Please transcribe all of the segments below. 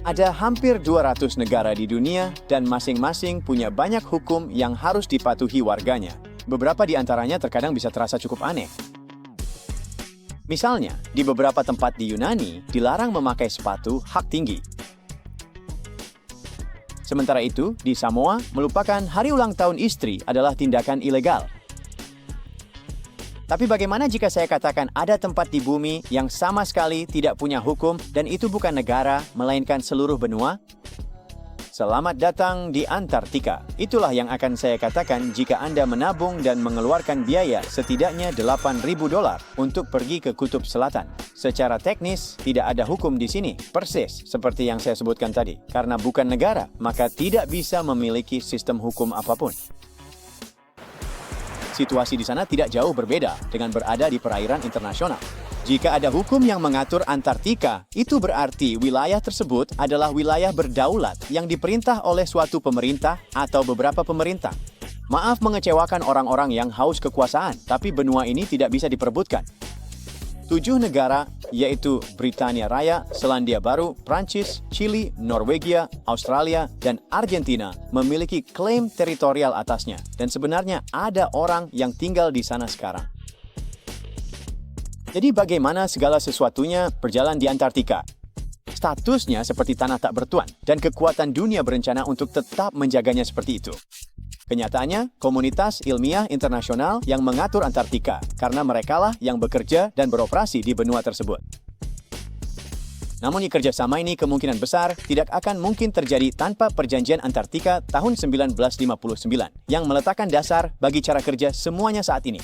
Ada hampir 200 negara di dunia dan masing-masing punya banyak hukum yang harus dipatuhi warganya. Beberapa di antaranya terkadang bisa terasa cukup aneh. Misalnya, di beberapa tempat di Yunani dilarang memakai sepatu hak tinggi. Sementara itu, di Samoa, melupakan hari ulang tahun istri adalah tindakan ilegal. Tapi bagaimana jika saya katakan ada tempat di bumi yang sama sekali tidak punya hukum dan itu bukan negara, melainkan seluruh benua? Selamat datang di Antartika. Itulah yang akan saya katakan jika Anda menabung dan mengeluarkan biaya setidaknya $8.000 untuk pergi ke Kutub Selatan. Secara teknis, tidak ada hukum di sini, persis seperti yang saya sebutkan tadi. Karena bukan negara, maka tidak bisa memiliki sistem hukum apapun. Situasi di sana tidak jauh berbeda dengan berada di perairan internasional. Jika ada hukum yang mengatur Antartika, itu berarti wilayah tersebut adalah wilayah berdaulat yang diperintah oleh suatu pemerintah atau beberapa pemerintah. Maaf mengecewakan orang-orang yang haus kekuasaan, tapi benua ini tidak bisa diperebutkan. 7 negara, yaitu Britania Raya, Selandia Baru, Prancis, Chili, Norwegia, Australia, dan Argentina, memiliki klaim teritorial atasnya. Dan sebenarnya ada orang yang tinggal di sana sekarang. Jadi bagaimana segala sesuatunya berjalan di Antartika? Statusnya seperti tanah tak bertuan, dan kekuatan dunia berencana untuk tetap menjaganya seperti itu. Kenyataannya, komunitas ilmiah internasional yang mengatur Antartika, karena merekalah yang bekerja dan beroperasi di benua tersebut. Namun kerjasama ini kemungkinan besar tidak akan mungkin terjadi tanpa Perjanjian Antartika tahun 1959, yang meletakkan dasar bagi cara kerja semuanya saat ini.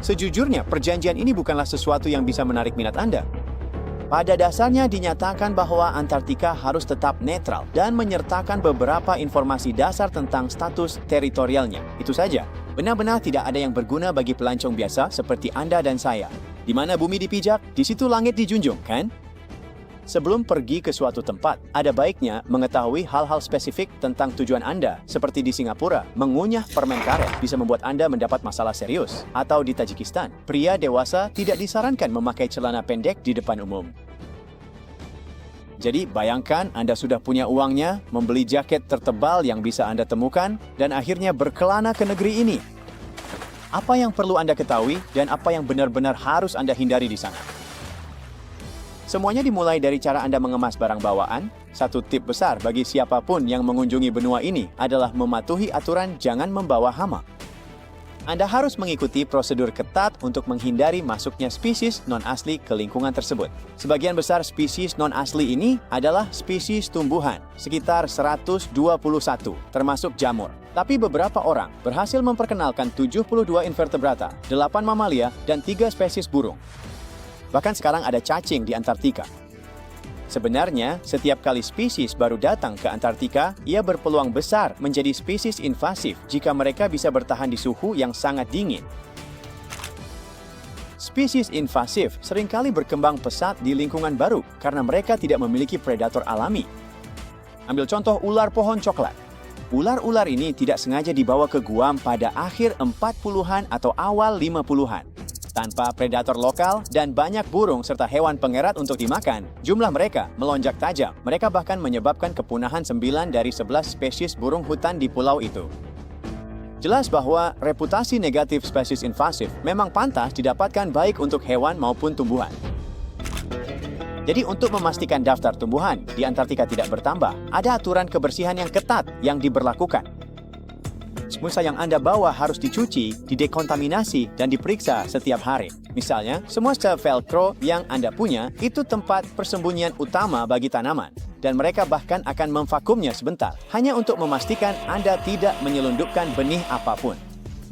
Sejujurnya, perjanjian ini bukanlah sesuatu yang bisa menarik minat Anda. Pada dasarnya dinyatakan bahwa Antartika harus tetap netral dan menyertakan beberapa informasi dasar tentang status teritorialnya. Itu saja. Benar-benar tidak ada yang berguna bagi pelancong biasa seperti Anda dan saya. Di mana bumi dipijak, di situ langit dijunjung, kan? Sebelum pergi ke suatu tempat, ada baiknya mengetahui hal-hal spesifik tentang tujuan Anda. Seperti di Singapura, mengunyah permen karet bisa membuat Anda mendapat masalah serius. Atau di Tajikistan, pria dewasa tidak disarankan memakai celana pendek di depan umum. Jadi bayangkan Anda sudah punya uangnya, membeli jaket tertebal yang bisa Anda temukan, dan akhirnya berkelana ke negeri ini. Apa yang perlu Anda ketahui dan apa yang benar-benar harus Anda hindari di sana? Semuanya dimulai dari cara Anda mengemas barang bawaan. Satu tip besar bagi siapapun yang mengunjungi benua ini adalah mematuhi aturan jangan membawa hama. Anda harus mengikuti prosedur ketat untuk menghindari masuknya spesies non-asli ke lingkungan tersebut. Sebagian besar spesies non-asli ini adalah spesies tumbuhan, sekitar 121, termasuk jamur. Tapi beberapa orang berhasil memperkenalkan 72 invertebrata, 8 mamalia, dan 3 spesies burung. Bahkan sekarang ada cacing di Antartika. Sebenarnya, setiap kali spesies baru datang ke Antartika, ia berpeluang besar menjadi spesies invasif jika mereka bisa bertahan di suhu yang sangat dingin. Spesies invasif seringkali berkembang pesat di lingkungan baru karena mereka tidak memiliki predator alami. Ambil contoh ular pohon coklat. Ular-ular ini tidak sengaja dibawa ke Guam pada akhir 40-an atau awal 50-an. Tanpa predator lokal dan banyak burung serta hewan pengerat untuk dimakan, jumlah mereka melonjak tajam. Mereka bahkan menyebabkan kepunahan 9 dari 11 spesies burung hutan di pulau itu. Jelas bahwa reputasi negatif spesies invasif memang pantas didapatkan baik untuk hewan maupun tumbuhan. Jadi untuk memastikan daftar tumbuhan di Antartika tidak bertambah, ada aturan kebersihan yang ketat yang diberlakukan. Semua yang Anda bawa harus dicuci, didekontaminasi, dan diperiksa setiap hari. Misalnya, semua sel velcro yang Anda punya itu tempat persembunyian utama bagi tanaman. Dan mereka bahkan akan memvakumnya sebentar, hanya untuk memastikan Anda tidak menyelundupkan benih apapun.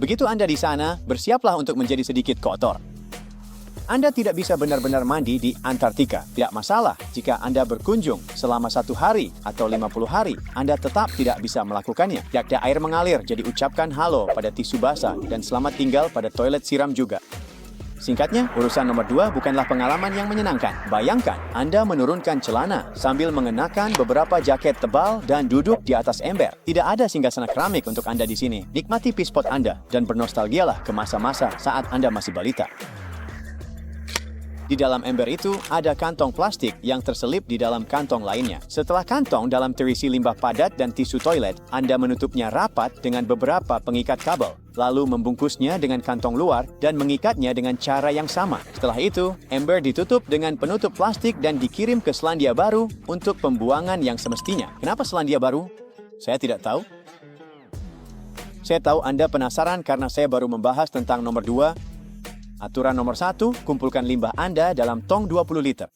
Begitu Anda di sana, bersiaplah untuk menjadi sedikit kotor. Anda tidak bisa benar-benar mandi di Antartika. Tidak masalah jika Anda berkunjung selama 1 hari atau 50 hari, Anda tetap tidak bisa melakukannya. Tidak air mengalir, jadi ucapkan halo pada tisu basah dan selamat tinggal pada toilet siram juga. Singkatnya, urusan nomor 2 bukanlah pengalaman yang menyenangkan. Bayangkan, Anda menurunkan celana sambil mengenakan beberapa jaket tebal dan duduk di atas ember. Tidak ada singgasana keramik untuk Anda di sini. Nikmati pispot Anda dan bernostalgialah ke masa-masa saat Anda masih balita. Di dalam ember itu ada kantong plastik yang terselip di dalam kantong lainnya. Setelah kantong dalam terisi limbah padat dan tisu toilet, Anda menutupnya rapat dengan beberapa pengikat kabel, lalu membungkusnya dengan kantong luar dan mengikatnya dengan cara yang sama. Setelah itu, ember ditutup dengan penutup plastik dan dikirim ke Selandia Baru untuk pembuangan yang semestinya. Kenapa Selandia Baru? Saya tidak tahu. Saya tahu Anda penasaran karena saya baru membahas tentang nomor 2. Aturan nomor 1, kumpulkan limbah Anda dalam tong 20 liter.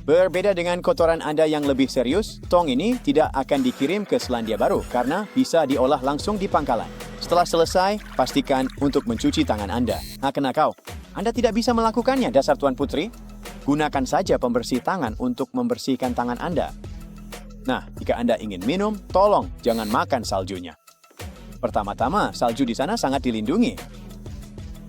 Berbeda dengan kotoran Anda yang lebih serius, tong ini tidak akan dikirim ke Selandia Baru karena bisa diolah langsung di pangkalan. Setelah selesai, pastikan untuk mencuci tangan Anda. Nah, kena kau. Anda tidak bisa melakukannya, dasar Tuan Putri. Gunakan saja pembersih tangan untuk membersihkan tangan Anda. Nah, jika Anda ingin minum, tolong jangan makan saljunya. Pertama-tama, salju di sana sangat dilindungi.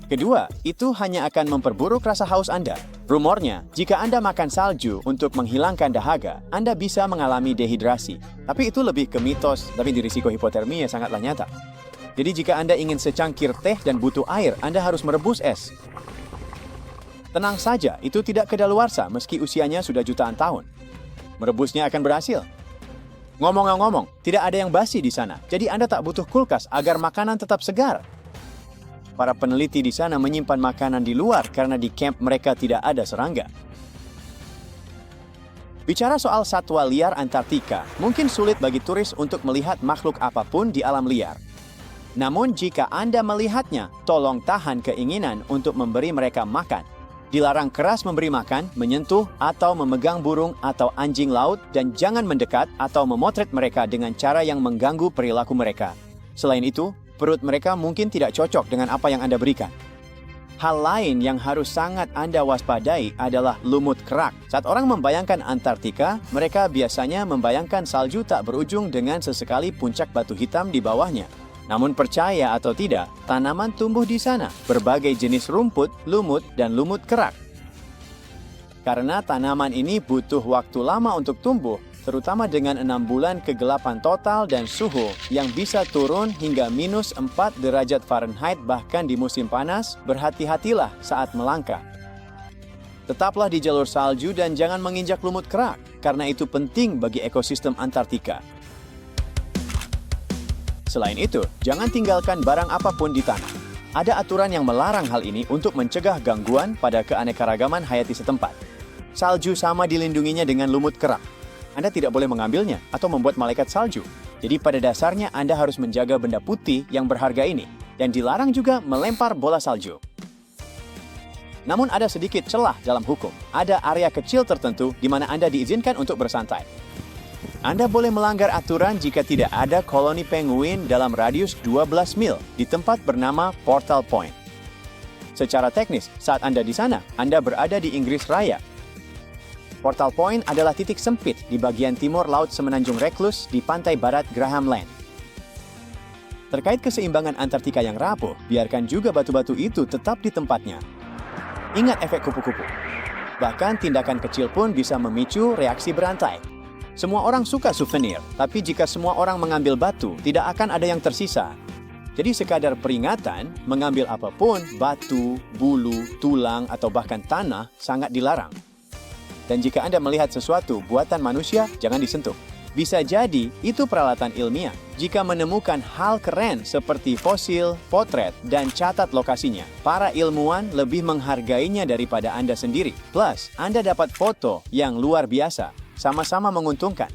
Kedua, itu hanya akan memperburuk rasa haus Anda. Rumornya, jika Anda makan salju untuk menghilangkan dahaga, Anda bisa mengalami dehidrasi. Tapi itu lebih ke mitos, tapi di risiko hipotermia sangatlah nyata. Jadi jika Anda ingin secangkir teh dan butuh air, Anda harus merebus es. Tenang saja, itu tidak kedaluarsa meski usianya sudah jutaan tahun. Merebusnya akan berhasil. Ngomong-ngomong, tidak ada yang basi di sana, jadi Anda tak butuh kulkas agar makanan tetap segar. Para peneliti di sana menyimpan makanan di luar karena di camp mereka tidak ada serangga. Bicara soal satwa liar Antartika, mungkin sulit bagi turis untuk melihat makhluk apapun di alam liar. Namun jika Anda melihatnya, tolong tahan keinginan untuk memberi mereka makan. Dilarang keras memberi makan, menyentuh, atau memegang burung atau anjing laut, dan jangan mendekat atau memotret mereka dengan cara yang mengganggu perilaku mereka. Selain itu, perut mereka mungkin tidak cocok dengan apa yang Anda berikan. Hal lain yang harus sangat Anda waspadai adalah lumut kerak. Saat orang membayangkan Antartika, mereka biasanya membayangkan salju tak berujung dengan sesekali puncak batu hitam di bawahnya. Namun percaya atau tidak, tanaman tumbuh di sana, berbagai jenis rumput, lumut, dan lumut kerak. Karena tanaman ini butuh waktu lama untuk tumbuh, terutama dengan 6 bulan kegelapan total dan suhu yang bisa turun hingga minus 4 derajat Fahrenheit bahkan di musim panas, berhati-hatilah saat melangkah. Tetaplah di jalur salju dan jangan menginjak lumut kerak, karena itu penting bagi ekosistem Antartika. Selain itu, jangan tinggalkan barang apapun di tanah. Ada aturan yang melarang hal ini untuk mencegah gangguan pada keanekaragaman hayati setempat. Salju sama dilindunginya dengan lumut kerak. Anda tidak boleh mengambilnya atau membuat malaikat salju. Jadi pada dasarnya Anda harus menjaga benda putih yang berharga ini. Dan dilarang juga melempar bola salju. Namun ada sedikit celah dalam hukum. Ada area kecil tertentu di mana Anda diizinkan untuk bersantai. Anda boleh melanggar aturan jika tidak ada koloni penguin dalam radius 12 mil di tempat bernama Portal Point. Secara teknis, saat Anda di sana, Anda berada di Inggris Raya. Portal Point adalah titik sempit di bagian timur Laut Semenanjung Reclus di pantai barat Graham Land. Terkait keseimbangan Antartika yang rapuh, biarkan juga batu-batu itu tetap di tempatnya. Ingat efek kupu-kupu. Bahkan tindakan kecil pun bisa memicu reaksi berantai. Semua orang suka souvenir, tapi jika semua orang mengambil batu, tidak akan ada yang tersisa. Jadi sekadar peringatan, mengambil apapun, batu, bulu, tulang, atau bahkan tanah sangat dilarang. Dan jika Anda melihat sesuatu buatan manusia, jangan disentuh. Bisa jadi itu peralatan ilmiah. Jika menemukan hal keren seperti fosil, potret, dan catat lokasinya, para ilmuwan lebih menghargainya daripada Anda sendiri. Plus, Anda dapat foto yang luar biasa, sama-sama menguntungkan.